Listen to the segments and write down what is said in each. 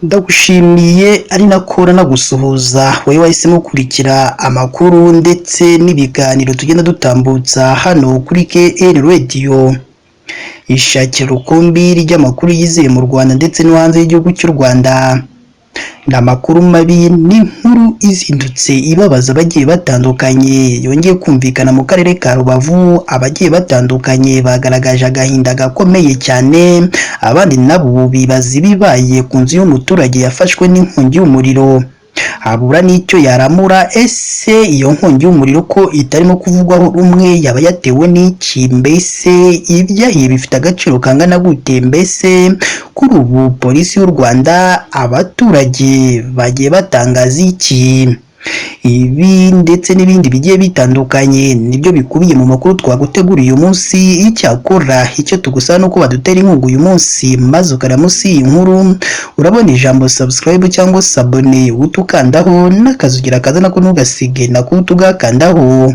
Ndagushimiye ari nakora nagusuhuza wowe wahisemo gukurikira amakuru ndetse n'ibiganiro tugenda dutambutsa hano kuri KN Radio, ishakira rukumbi ry'amakuru yizewe mu Rwanda ndetse no hanze y'igihugu cy'u Rwanda. Ni amakuru mabi n'inkuru izindutse ibabaza abagiye batandukanye yongeye kumvikana mu karere ka Rubavu. Abagiye batandukanye bagaragaje agahinda gakomeye cyane, abandi nabo bibaza ibibaye ku nzu y'umuturage yafashwe n'inkongi y'umuriro. Habura n'icyo yaramura, ese iyo nkongi y'umuriro ko itarimo kuvugwaho rumwe yaba yatewe n'iki? Mbese ibyahiye bifite agaciro kangana gute? Mbese kuri ubu polisi y'u Rwanda, abaturage bagiye batangaza iki? Ibi ndetse n'ibindi bigiye bitandukanye nibyo bikubiye mu makuru twaguteguriye uyu munsi. Icyakora icyo tugusaba nuko badutera inkunga uyu munsi, maze ukara munsi iyi nkuru urabona ijambo subscribe cyangwa se abone, utukandaho n'akazugira kaza nako ntugasige nako tugakandaho.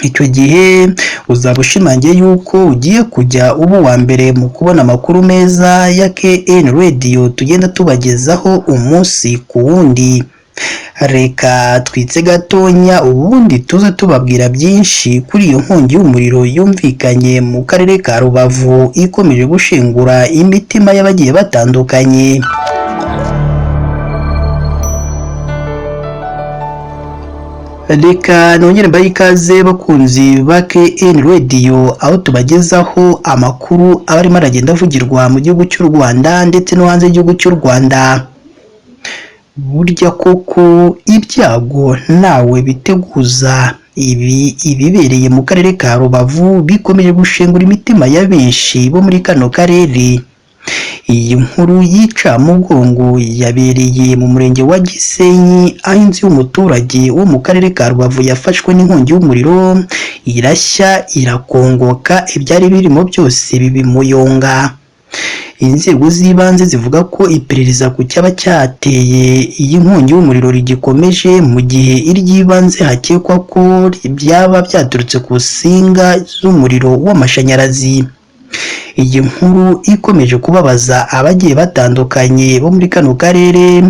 Icyo gihe uzaba ushimangiye yuko ugiye kujya uba uwa mbere mu kubona amakuru meza ya KN Radio tugenda tubagezaho umunsi ku wundi. Reka twitse gatonya ubundi tuze tubabwira byinshi kuri iyo nkongi y'umuriro yumvikanye mu karere ka Rubavu, ikomeje gushengura imitima y'abagiye batandukanye. Reka nongere mbaye ikaze bakunzi ba KN Radio, aho tubagezaho amakuru aba arimo aragenda avugirwa mu gihugu cy'u Rwanda ndetse no hanze y'igihugu cy'u Rwanda. Burya koko ibyago ntawe biteguza. Ibibereye mu karere ka Rubavu bikomeje gushengura imitima ya benshi bo muri kano karere. Iyi nkuru y'incamugongo yabereye mu murenge wa Gisenyi, aho inzu y'umuturage wo mu karere ka Rubavu yafashwe n'inkongi y'umuriro, irashya irakongoka, ibyari birimo byose bibimuyonga. Inzego z'ibanze zivuga ko iperereza ku cyaba cyateye iyi nkongi y'umuriro rigikomeje, mu gihe iry'ibanze hakekwa ko byaba byaturutse ku nsinga z'umuriro w'amashanyarazi. Iyi nkuru ikomeje kubabaza abagiye batandukanye bo muri kano karere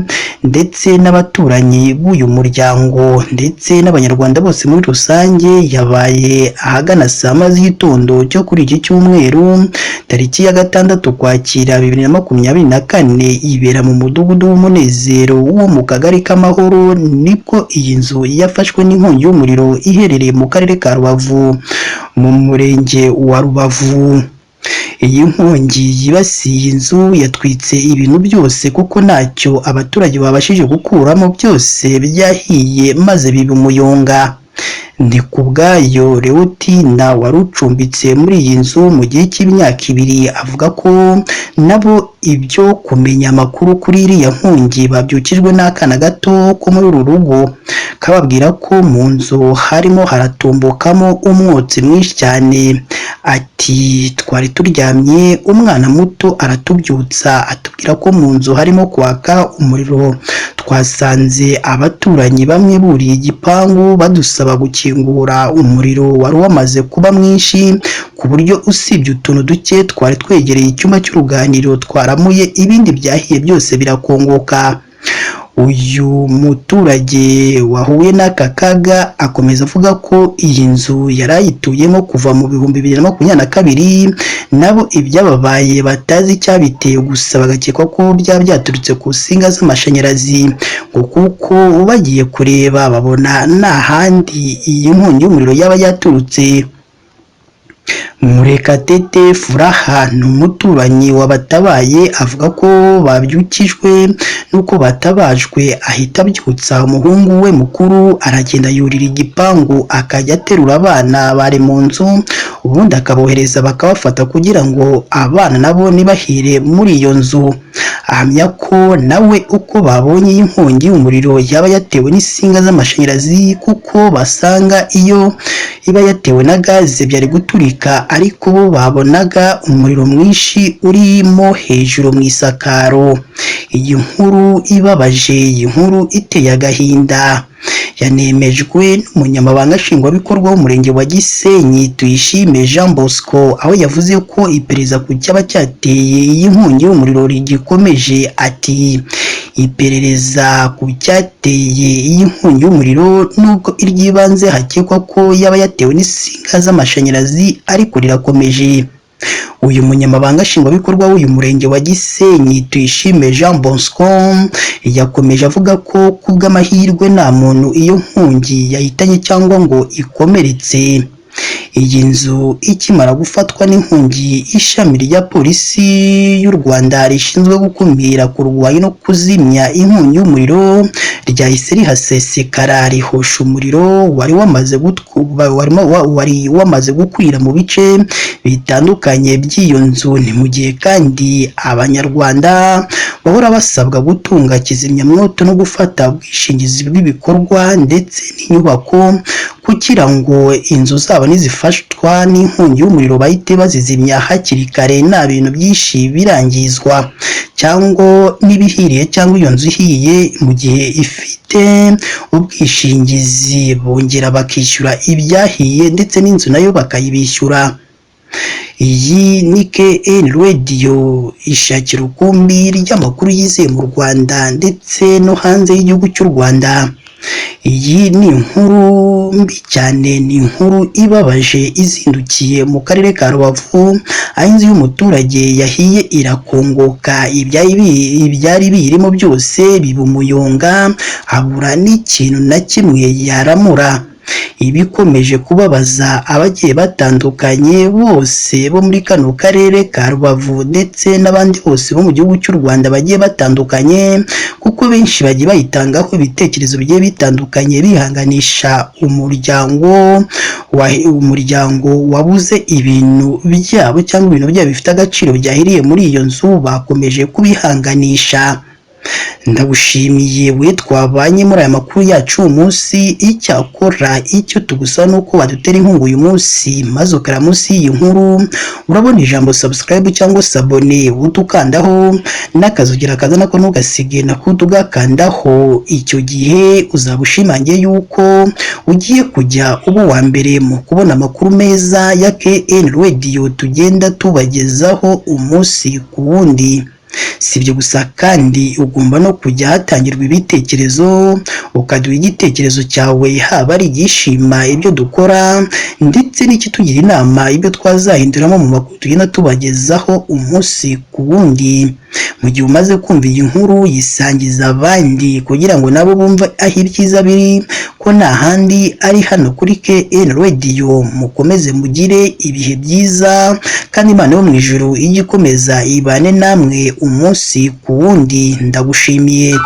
ndetse n'abaturanyi b'uyu muryango ndetse n'abanyarwanda bose muri rusange. Yabaye ahagana saa moya z'igitondo cyo kuri iki cyumweru tariki ya 6 Ukwakira 2024, ibera mu mudugudu w'Umunezero wo mu kagari k'Amahoro. Nibwo iyi nzu yafashwe n'inkongi y'umuriro iherereye mu karere ka Rubavu mu murenge wa Rubavu. Iyi nkongi yibasiye inzu yatwitse ibintu byose kuko ntacyo abaturage babashije gukuramo, byose byahiye maze biba umuyonga. Ndi kubwayo Leotina wari ucumbitse muri iyi nzu mu gihe cy'imyaka 2, avuga ko nabo ibyo kumenya amakuru kuri iriya nkongi babyukijwe n'akana gato ko muri uru rugo, kababwira ko mu nzu harimo haratumbukamo umwotsi mwinshi cyane. Ati twari turyamye, umwana muto aratubyutsa atubwira ko mu nzu harimo kwaka umuriro. Twasanze abaturanyi bamwe buriye igipangu badusaba gukingura, umuriro wari wamaze kuba mwinshi ku buryo usibye utuntu duke twari twegereye icyumba cy'uruganiriro twaramuye, ibindi byahiye byose birakongoka. Uyu muturage wahuye n'aka kaga akomeza avuga ko iyi nzu yarayituyemo kuva mu 2022, nabo ibyababaye batazi icyabiteye, gusa bagakeka ko byaturutse ku nsinga z'amashanyarazi, ngo kuko bagiye kureba babona nta handi iyi nkongi y'umuriro yaba yaturutse. Murekatete Furaha ni umuturanyi wabatabaye, avuga ko babyukijwe nuko batabajwe, ahita abyutsa umuhungu we mukuru, aragenda yurira igipangu akajya aterura abana bari mu nzu, ubundi akabohereza bakabafata kugira ngo abana nabo ntibahire muri iyo nzu. Ahamya ko nawe uko babonye iyi nkongi y'umuriro yaba yatewe n'insinga z'amashanyarazi, kuko basanga iyo iba yatewe na gaze byari guturika, ariko bo babonaga umuriro mwinshi urimo hejuru mu isakaro. Iyi nkuru ibabaje, iyi nkuru iteye agahinda. yanemejwe n'umunyamabanga nshingwabikorwa w'umurenge wa Gisenyi Tuyishime Jean Bosco, aho yavuze ko iperereza ku cyaba cyateye iyi nkongi y'umuriro rigikomeje. Ati iperereza ku cyateye iyi nkongi y'umuriro nubwo iry'ibanze hakekwa ko yaba yatewe n'insinga z'amashanyarazi ariko rirakomeje. Uyu munyamabanga nshingwabikorwa w'uyu murenge wa Gisenyi Tuyishime Jean Bosco yakomeje avuga ko kubw'amahirwe nta muntu iyo nkongi yahitanye cyangwa ngo ikomeretse. Iyi nzu ikimara gufatwa n'inkongi, ishami rya polisi y'u Rwanda rishinzwe gukumira, kurwanya no kuzimya inkongi y'umuriro ryahise rihasesekara rihosha umuriro wari wamaze gukwira mu bice bitandukanye by'iyo nzu. Ni mu gihe kandi abanyarwanda bahora basabwa gutunga kizimyamwoto no gufata ubwishingizi bw'ibikorwa ndetse n'inyubako kugira ngo inzu zabo nizifashwa n'inkongi y'umuriro bahite bazizimya hakiri kare, nta bintu byinshi birangizwa cyangwa n'ibihiriye cyangwa iyo nzu ihiye. Mu gihe ifite ubwishingizi bongera bakishyura ibyahiye ndetse n'inzu nayo bakayibishyura. Iyi ni KN Radio, ishakira ukumbi ry'amakuru yizewe mu Rwanda ndetse no hanze y'igihugu cy'u Rwanda. Iyi ni inkuru mbi cyane, ni inkuru ibabaje izindukiye mu karere ka Rubavu, aho inzu y'umuturage yahiye irakongoka, ibyari biyirimo byose biba umuyonga, habura n'ikintu na kimwe yaramura. Ibikomeje kubabaza abagiye batandukanye bose bo muri kano karere ka Rubavu ndetse n'abandi bose bo mu gihugu cy'u Rwanda bagiye batandukanye, kuko benshi bagiye bayitangaho ibitekerezo bigiye bitandukanye bihanganisha umuryango wabuze ibintu byabo cyangwa ibintu byabo bifite agaciro byahiriye muri iyo nzu, bakomeje kubihanganisha. Ndagushimiye we twabanye muri aya makuru yacu uyu munsi. Icyakora icyo tugusaba ni uko wadutera inkunga uyu munsi, maze ukara munsi y'iyi nkuru urabona ijambo subscribe cyangwa sabone, utukandaho n'akazugira kaza nako ntugasige nako tugakandaho. Icyo gihe uzaba ushimangiye yuko ugiye kujya uba uwa mbere mu kubona amakuru meza ya KN Radio tugenda tubagezaho umunsi ku wundi. Si ibyo gusa kandi ugomba no kujya hatangirwa ibitekerezo, ukaduha igitekerezo cyawe, haba ari igishima ibyo dukora ndetse n'ikitugira inama ibyo twazahinduramo mu makuru tugenda tubagezaho umunsi ku wundi. Mu gihe umaze kumva iyi nkuru, yisangiza abandi kugira ngo nabo bumve aho ibyiza biri, ko nta handi ari hano kuri KN Radio. Mukomeze mugire ibihe byiza kandi Imana yo mu ijuru ijye ikomeza ibane namwe umunsi ku wundi. Ndagushimiye.